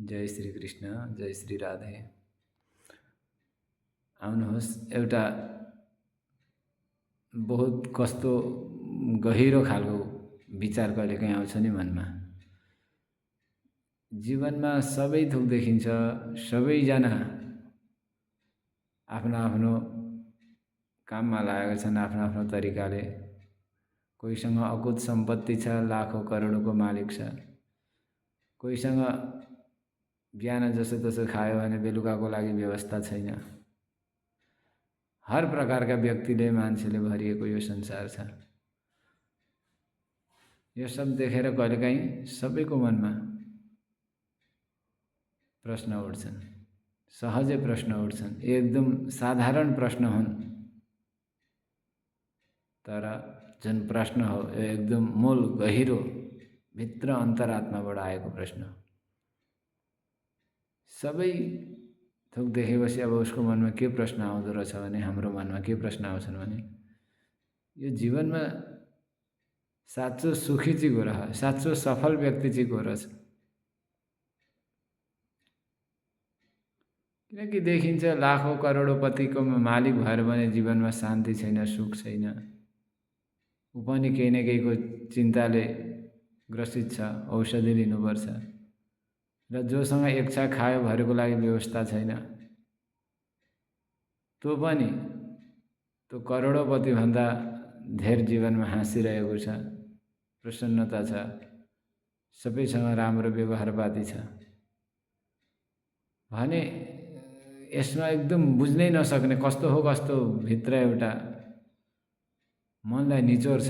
जय श्री कृष्ण, जय श्री राधे। आउनुहोस् एउटा बहुत कस्तो गहिरो खालको विचार कहिलेकाहीँ आउँछ नि मनमा। जीवनमा सबै थोक देखिन्छ, सबैजना आफ्नो आफ्नो काममा लागेका छन् आफ्नो आफ्नो तरिकाले। कोहीसँग अकुत सम्पत्ति छ, लाखौं करोडको मालिक छ। कोहीसँग बिहान जसो तसो खायो भने बेलुकाको लागि व्यवस्था छैन। हर प्रकारका व्यक्तिले मान्छेले भरिएको यो संसार छ। यो सब देखेर कहिलेकाहीँ सबैको मनमा प्रश्न उठ्छन्, सहजै प्रश्न उठ्छन्। एकदम साधारण प्रश्न हुन्, तर जुन प्रश्न हो यो एकदम मूल गहिरो भित्र अन्तरात्माबाट आएको प्रश्न। सबै थोक देखेपछि अब उसको मनमा के प्रश्न आउँदो रहेछ भने, हाम्रो मनमा के प्रश्न आउँछन् भने, यो जीवनमा साँचो सुखी चाहिँ को रह, साँचो सफल व्यक्ति चाहिँ को रहेछ? किनकि देखिन्छ लाखौं करोडपतिको मालिक भएर पनि जीवनमा शान्ति छैन, सुख छैन। ऊ पनि केही न केहीको चिन्ताले ग्रसित छ, औषधि लिनुपर्छ। र जोसँग इच्छा खायो भरेको लागि व्यवस्था छैन, त्यो पनि त्यो करोडपति भन्दा धेर जीवनमा हाँसिरहेको छ, प्रसन्नता छ, सबैसँग राम्रो व्यवहारवादी छ भने यसमा एकदम बुझ्नै नसक्ने कस्तो हो कस्तो भित्र एउटा मनलाई निचोर छ।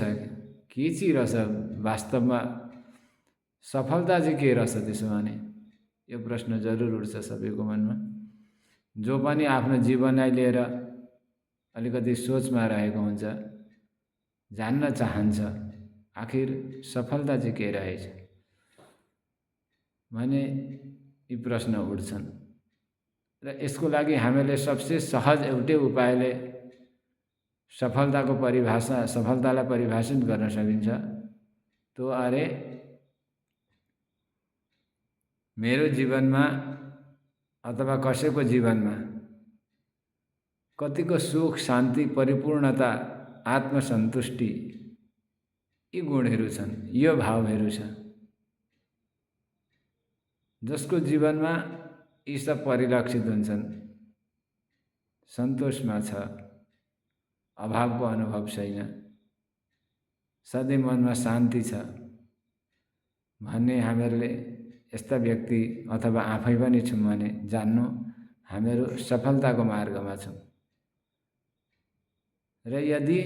के चाहिँ रहेछ वास्तवमा सफलता चाहिँ के रहेछ त्यसो भने? यो प्रश्न जरुर उठ्छ सबैको मनमा। जो पनि आफ्नो जीवनलाई लिएर अलिकति सोचमा रहेको हुन्छ, जान्न चाहन्छ आखिर सफलता चाहिँ के रहेछ भने यी प्रश्न उठ्छन्। र यसको लागि हामीले सबसे सहज एउटै उपायले सफलतालाई परिभाषित गर्न सकिन्छ। त्यो अरे मेरो जीवनमा अथवा कसैको जीवनमा कतिको सुख, शान्ति, परिपूर्णता, आत्मसन्तुष्टि यी गुणहरू छन्, यो भावहरू छ। जसको जीवनमा यी सब परिलक्षित हुन्छन्, सन्तोषमा छ, अभावको अनुभव छैन, सधैँ मनमा शान्ति छ भन्ने हामीहरूले यस्ता व्यक्ति अथवा आफै पनि छौँ भने जान्नु हामीहरू सफलताको मार्गमा छौँ। र यदि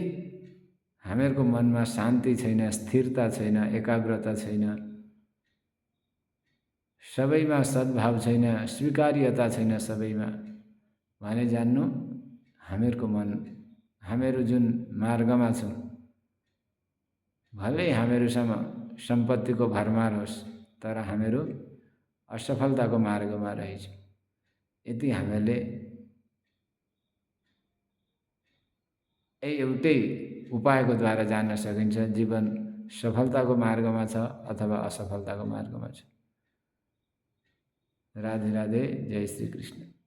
हामीहरूको मनमा शान्ति छैन, स्थिरता छैन, एकाग्रता छैन, सबैमा सद्भाव छैन, स्वीकार्यता छैन सबैमा भने जान्नु हामीहरू जुन मार्गमा छौँ, भलै हामीहरूसँग सम्पत्तिको भरमार होस् तर हामीहरू असफलताको मार्गमा रहेछौँ। यति हामीले एउटै उपायको द्वारा जान्न सकिन्छ जीवन सफलताको मार्गमा छ अथवा असफलताको मार्गमा छ। राधे राधे, जय श्री कृष्ण।